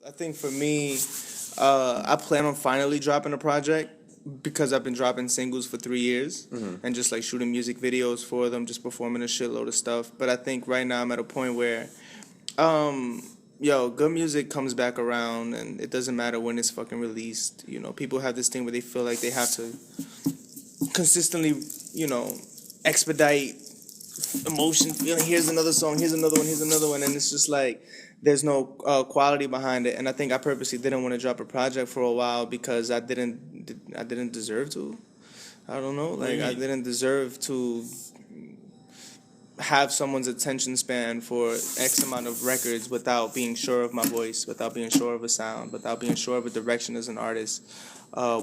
I think for me, I plan on finally dropping a project because I've been dropping singles for 3 years and just like shooting music videos for them, just performing a shitload of stuff. But I think right now I'm at a point where, good music comes back around and it doesn't matter when it's fucking released. You know, people have this thing where they feel like they have to consistently, expedite emotion, feeling. Here's another song. Here's another one. Here's another one, and it's just like there's no quality behind it. And I think I purposely didn't want to drop a project for a while because I didn't deserve to. I don't know, like I didn't deserve to have someone's attention span for X amount of records without being sure of my voice, without being sure of a sound, without being sure of a direction as an artist,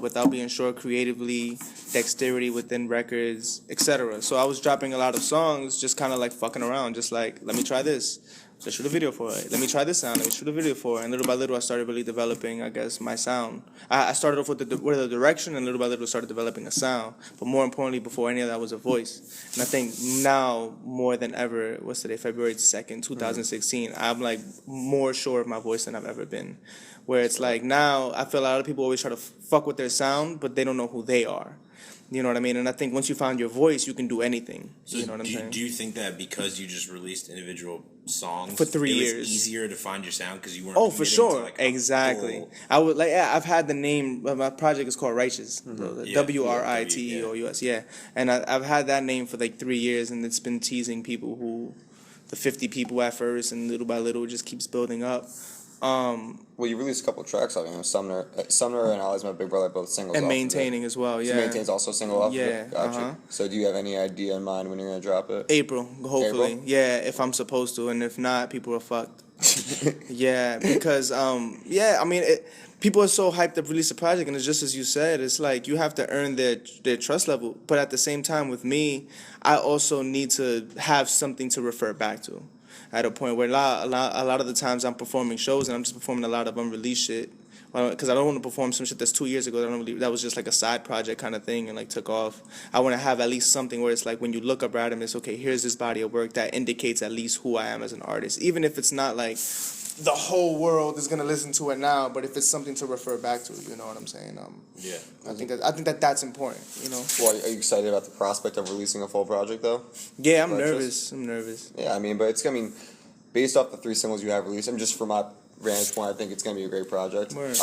without being sure creatively, dexterity within records, etc. So I was dropping a lot of songs just kind of like fucking around, just like, let me try this. Let's shoot a video for it. Let me try this sound. Let me shoot a video for it. And little by little, I started really developing, I guess, my sound. I started off with the direction, and little by little, started developing a sound. But more importantly, before any of that, was a voice. And I think now, more than ever, what's today, February 2nd, 2016, I'm like more sure of my voice than I've ever been. Where it's like now, I feel a lot of people always try to fuck with their sound, but they don't know who they are. You know what I mean? And I think once you find your voice, you can do anything. So you know what I'm saying? Do you think that because you just released individual songs for 3 years, it was easier to find your sound because you weren't? Oh, for sure, to like exactly. I would like. Yeah, I've had the name. My project is called Righteous, WRITEOUS. Yeah, and I've had that name for like 3 years, and it's been teasing people the 50 people at first, and little by little, it just keeps building up. Well, you released a couple of tracks off him. Sumner and Always My Big Brother, both singles. And off Maintaining as well, yeah. So Maintain's also a single off yeah, of it? Gotcha. So do you have any idea in mind when you're going to drop it? April, hopefully. April? Yeah, if I'm supposed to, and if not, people are fucked. Yeah, because, I mean, people are so hyped to release a project, and it's just as you said, it's like you have to earn their trust level. But at the same time, with me, I also need to have something to refer back to. At a point where a lot of the times I'm performing shows and I'm just performing a lot of unreleased shit, because I don't want to perform some shit that's 2 years ago that was just like a side project kind of thing and like took off. I want to have at least something where it's like when you look up Radamiz, okay, here's this body of work that indicates at least who I am as an artist, even if it's not like the whole world is gonna listen to it now, but if it's something to refer back to, you know what I'm saying? Yeah. I think that's important, you know. Well, are you excited about the prospect of releasing a full project though? Yeah, I'm nervous. Yeah, I mean, based off the 3 singles you have released, and just from my vantage point, I think it's gonna be a great project. But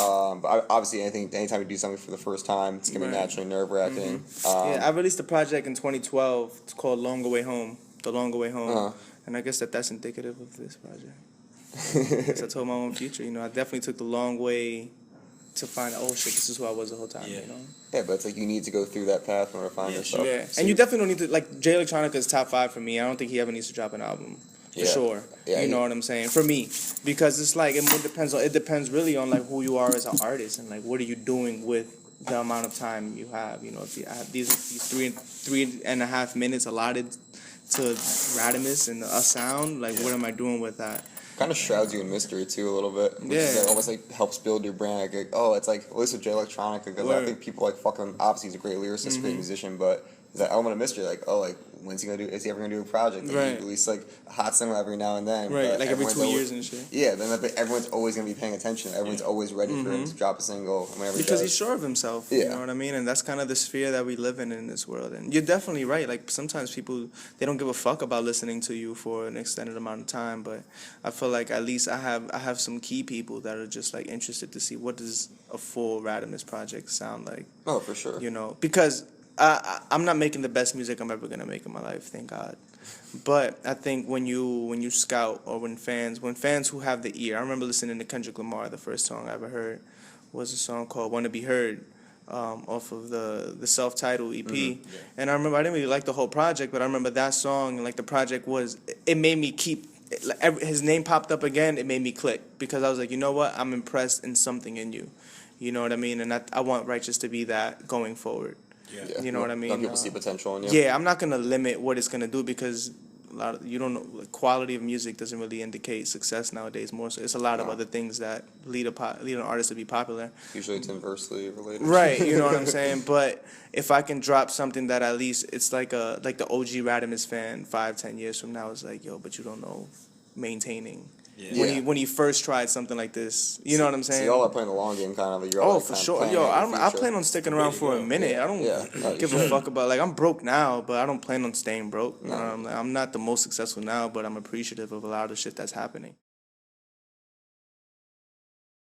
obviously, anytime you do something for the first time, it's gonna be naturally nerve-wracking. I released a project in 2012. It's called The Long Way Home, and I guess that's indicative of this project. Because I told my own future, you know, I definitely took the long way to find out, oh shit, this is who I was the whole time, you know? Yeah, but it's like you need to go through that path in order to find yourself. Yeah, and you definitely don't need to, like, Jay Electronica is top 5 for me. I don't think he ever needs to drop an album. For sure. Yeah, you know what I'm saying? For me. Because it's like, it depends really on, like, who you are as an artist and, like, what are you doing with the amount of time you have. You know, if you have these 3.5 minutes allotted to Radamiz and a sound, like, what am I doing with that? Kind of shrouds you in mystery too a little bit. It almost like helps build your brand. Like, oh, it's like listen to Jay Electronica because I think people like fucking. Obviously, he's a great lyricist, great musician, but there's that element of mystery. Like, oh, like when's he gonna do? Is he ever gonna do a project? Like, he release like a hot single every now and then. Right, like every 2 years and shit. Yeah, then everyone's always gonna be paying attention. Everyone's always ready for him to drop a single whenever. Because he's sure of himself. Yeah. You know what I mean? And that's kind of the sphere that we live in this world. And you're definitely right. Like sometimes people, they don't give a fuck about listening to you for an extended amount of time. But I feel like at least I have some key people that are just like interested to see what does a full Radamiz project sound like. Oh, for sure. You know, because I'm not making the best music I'm ever gonna make in my life, thank God. But I think when you scout or when fans who have the ear, I remember listening to Kendrick Lamar. The first song I ever heard was a song called "Wanna Be Heard," off of the self-titled EP. And I remember I didn't really like the whole project, but I remember that song and like the project it made me keep. His name popped up again. It made me click because I was like, you know what? I'm impressed in something in you. You know what I mean? And I want Righteous to be that going forward. Yeah. You know what I mean? People see potential in you. Yeah, I'm not gonna limit what it's gonna do because you don't know, like, quality of music doesn't really indicate success nowadays. More so, it's a lot of other things that lead an artist to be popular. Usually, it's inversely related. Right, you know what I'm saying. But if I can drop something that at least it's like the OG Radamiz fan 5-10 years from now is like, yo, but you don't know maintaining. when he first tried something like this. You know what I'm saying? So y'all are playing the long game, kind of. You're Oh, like, for kind of sure. planning Yo, out the I future. plan on sticking around for a minute. I don't give a fuck about, like, I'm broke now, but I don't plan on staying broke. I'm not the most successful now, but I'm appreciative of a lot of shit that's happening.